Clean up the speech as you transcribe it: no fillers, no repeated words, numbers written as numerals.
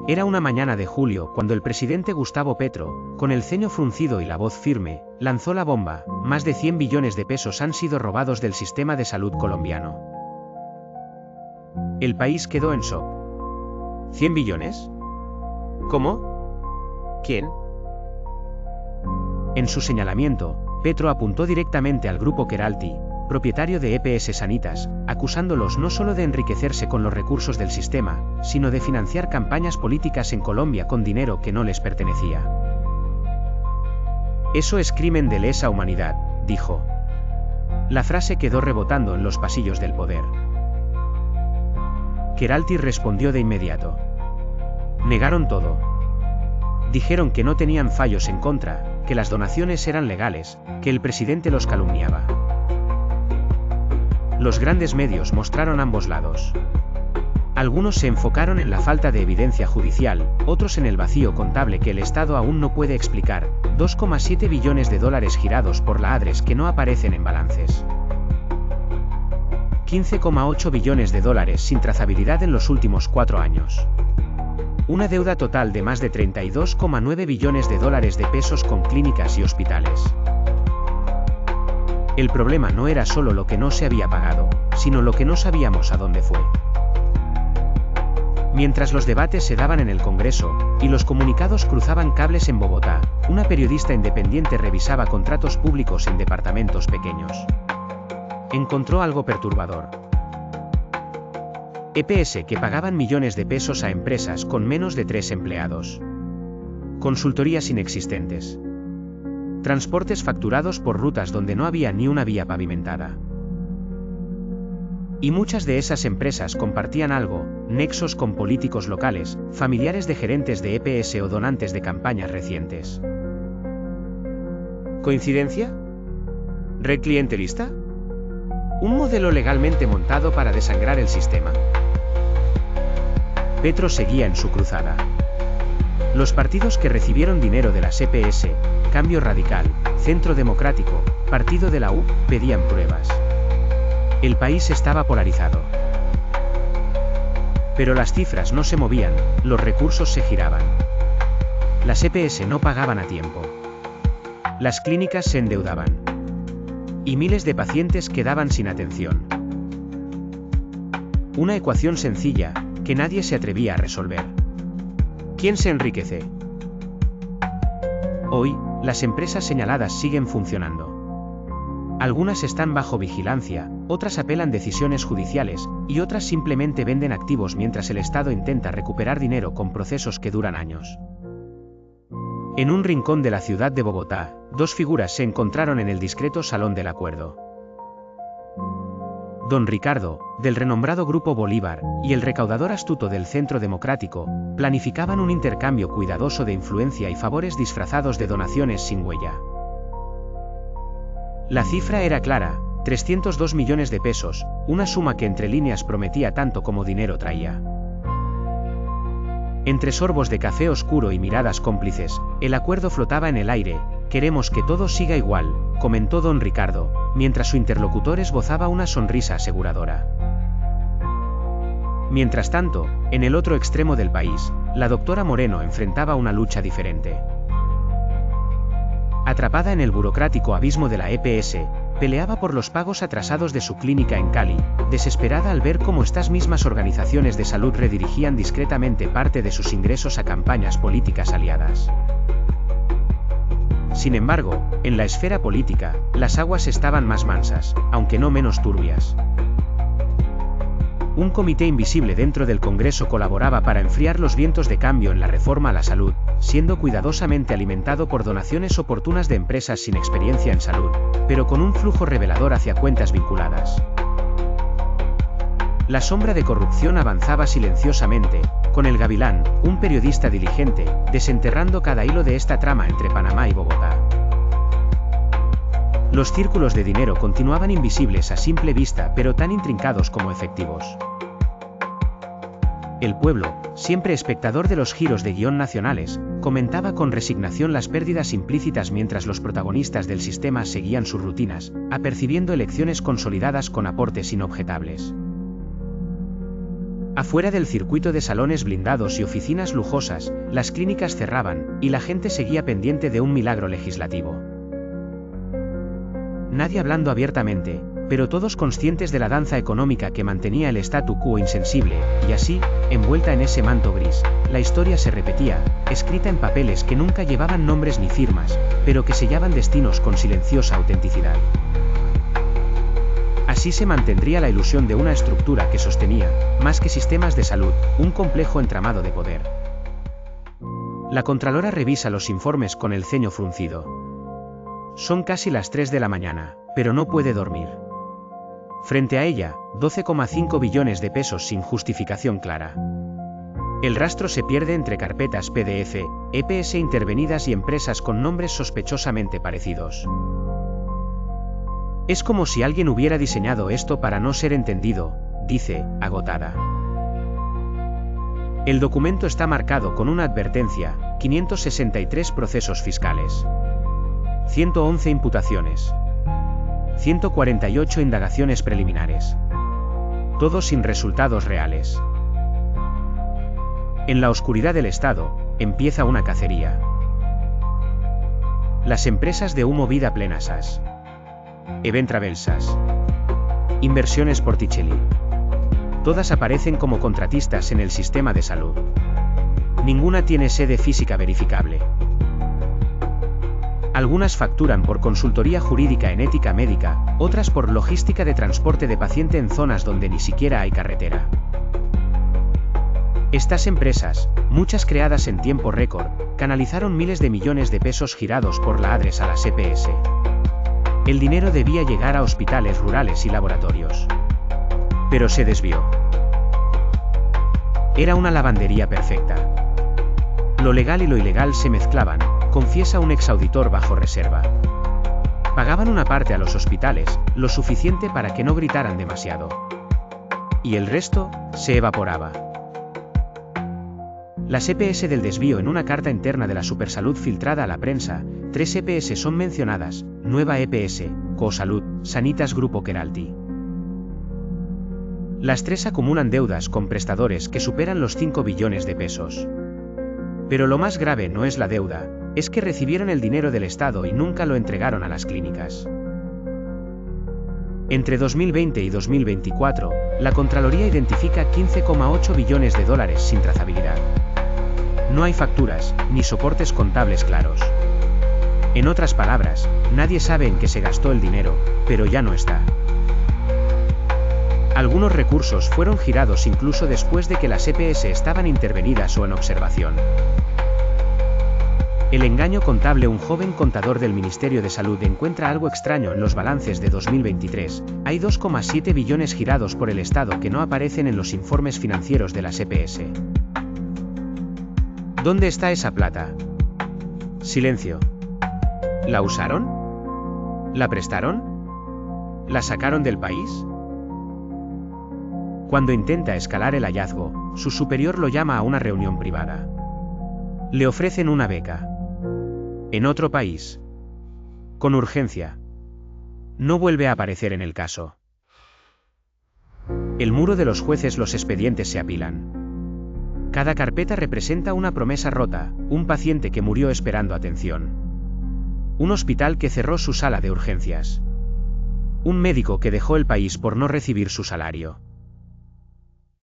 Era una mañana de julio cuando el presidente Gustavo Petro, con el ceño fruncido y la voz firme, lanzó la bomba: más de 100 billones de pesos han sido robados del sistema de salud colombiano. El país quedó en shock. ¿100 billones? ¿Cómo? ¿Quién? En su señalamiento, Petro apuntó directamente al grupo Keralty, propietario de EPS Sanitas, acusándolos no solo de enriquecerse con los recursos del sistema, sino de financiar campañas políticas en Colombia con dinero que no les pertenecía. Eso es crimen de lesa humanidad, dijo. La frase quedó rebotando en los pasillos del poder. Keralty respondió de inmediato. Negaron todo. Dijeron que no tenían fallos en contra, que las donaciones eran legales, que el presidente los calumniaba. Los grandes medios mostraron ambos lados. Algunos se enfocaron en la falta de evidencia judicial, otros en el vacío contable que el Estado aún no puede explicar: 2,7 billones de dólares girados por la ADRES que no aparecen en balances. 15,8 billones de dólares sin trazabilidad en los últimos 4 años. Una deuda total de más de 32,9 billones de dólares de pesos con clínicas y hospitales. El problema no era solo lo que no se había pagado, sino lo que no sabíamos a dónde fue. Mientras los debates se daban en el Congreso, y los comunicados cruzaban cables en Bogotá, una periodista independiente revisaba contratos públicos en departamentos pequeños. Encontró algo perturbador. EPS que pagaban millones de pesos a empresas con menos de 3 empleados. Consultorías inexistentes. Transportes facturados por rutas donde no había ni una vía pavimentada. Y muchas de esas empresas compartían algo: nexos con políticos locales, familiares de gerentes de EPS o donantes de campañas recientes. ¿Coincidencia? ¿Red clientelista? ¿Un modelo legalmente montado para desangrar el sistema? Petro seguía en su cruzada. Los partidos que recibieron dinero de las EPS, Cambio Radical, Centro Democrático, Partido de la U, pedían pruebas. El país estaba polarizado. Pero las cifras no se movían, los recursos se giraban. Las EPS no pagaban a tiempo. Las clínicas se endeudaban. Y miles de pacientes quedaban sin atención. Una ecuación sencilla, que nadie se atrevía a resolver. ¿Quién se enriquece? Hoy, las empresas señaladas siguen funcionando. Algunas están bajo vigilancia, otras apelan decisiones judiciales, y otras simplemente venden activos mientras el Estado intenta recuperar dinero con procesos que duran años. En un rincón de la ciudad de Bogotá, dos figuras se encontraron en el discreto Salón del Acuerdo. Don Ricardo, del renombrado Grupo Bolívar, y el recaudador astuto del Centro Democrático, planificaban un intercambio cuidadoso de influencia y favores disfrazados de donaciones sin huella. La cifra era clara: 302 millones de pesos, una suma que entre líneas prometía tanto como dinero traía. Entre sorbos de café oscuro y miradas cómplices, el acuerdo flotaba en el aire. Queremos que todo siga igual, comentó don Ricardo, mientras su interlocutor esbozaba una sonrisa aseguradora. Mientras tanto, en el otro extremo del país, la doctora Moreno enfrentaba una lucha diferente. Atrapada en el burocrático abismo de la EPS, peleaba por los pagos atrasados de su clínica en Cali, desesperada al ver cómo estas mismas organizaciones de salud redirigían discretamente parte de sus ingresos a campañas políticas aliadas. Sin embargo, en la esfera política, las aguas estaban más mansas, aunque no menos turbias. Un comité invisible dentro del Congreso colaboraba para enfriar los vientos de cambio en la reforma a la salud, siendo cuidadosamente alimentado por donaciones oportunas de empresas sin experiencia en salud, pero con un flujo revelador hacia cuentas vinculadas. La sombra de corrupción avanzaba silenciosamente, con el Gavilán, un periodista diligente, desenterrando cada hilo de esta trama entre Panamá y Bogotá. Los círculos de dinero continuaban invisibles a simple vista, pero tan intrincados como efectivos. El pueblo, siempre espectador de los giros de guión nacionales, comentaba con resignación las pérdidas implícitas mientras los protagonistas del sistema seguían sus rutinas, apercibiendo elecciones consolidadas con aportes inobjetables. Afuera del circuito de salones blindados y oficinas lujosas, las clínicas cerraban, y la gente seguía pendiente de un milagro legislativo. Nadie hablando abiertamente, pero todos conscientes de la danza económica que mantenía el statu quo insensible, y así, envuelta en ese manto gris, la historia se repetía, escrita en papeles que nunca llevaban nombres ni firmas, pero que sellaban destinos con silenciosa autenticidad. Así se mantendría la ilusión de una estructura que sostenía, más que sistemas de salud, un complejo entramado de poder. La Contralora revisa los informes con el ceño fruncido. Son casi las 3 de la mañana, pero no puede dormir. Frente a ella, 12,5 billones de pesos sin justificación clara. El rastro se pierde entre carpetas PDF, EPS intervenidas y empresas con nombres sospechosamente parecidos. Es como si alguien hubiera diseñado esto para no ser entendido, dice, agotada. El documento está marcado con una advertencia, 563 procesos fiscales. 111 imputaciones. 148 indagaciones preliminares. Todo sin resultados reales. En la oscuridad del Estado, empieza una cacería. Las empresas de humo vida plenasas. Eventravelsas. Inversiones Porticelli. Todas aparecen como contratistas en el sistema de salud. Ninguna tiene sede física verificable. Algunas facturan por consultoría jurídica en ética médica, otras por logística de transporte de paciente en zonas donde ni siquiera hay carretera. Estas empresas, muchas creadas en tiempo récord, canalizaron miles de millones de pesos girados por la ADRES a la CPS. El dinero debía llegar a hospitales rurales y laboratorios. Pero se desvió. Era una lavandería perfecta. Lo legal y lo ilegal se mezclaban, confiesa un exauditor bajo reserva. Pagaban una parte a los hospitales, lo suficiente para que no gritaran demasiado. Y el resto, se evaporaba. Las EPS del desvío. En una carta interna de la Supersalud filtrada a la prensa, 3 EPS son mencionadas: Nueva EPS, Cosalud, Sanitas Grupo Keralty. Las 3 acumulan deudas con prestadores que superan los 5 billones de pesos. Pero lo más grave no es la deuda, es que recibieron el dinero del Estado y nunca lo entregaron a las clínicas. Entre 2020 y 2024, la Contraloría identifica 15,8 billones de dólares sin trazabilidad. No hay facturas, ni soportes contables claros. En otras palabras, nadie sabe en qué se gastó el dinero, pero ya no está. Algunos recursos fueron girados incluso después de que las EPS estaban intervenidas o en observación. El engaño contable. Un joven contador del Ministerio de Salud encuentra algo extraño en los balances de 2023. Hay 2,7 billones girados por el Estado que no aparecen en los informes financieros de las EPS. ¿Dónde está esa plata? Silencio. ¿La usaron? ¿La prestaron? ¿La sacaron del país? Cuando intenta escalar el hallazgo, su superior lo llama a una reunión privada. Le ofrecen una beca. En otro país. Con urgencia. No vuelve a aparecer en el caso. El muro de los jueces. Los expedientes se apilan. Cada carpeta representa una promesa rota, un paciente que murió esperando atención. Un hospital que cerró su sala de urgencias. Un médico que dejó el país por no recibir su salario.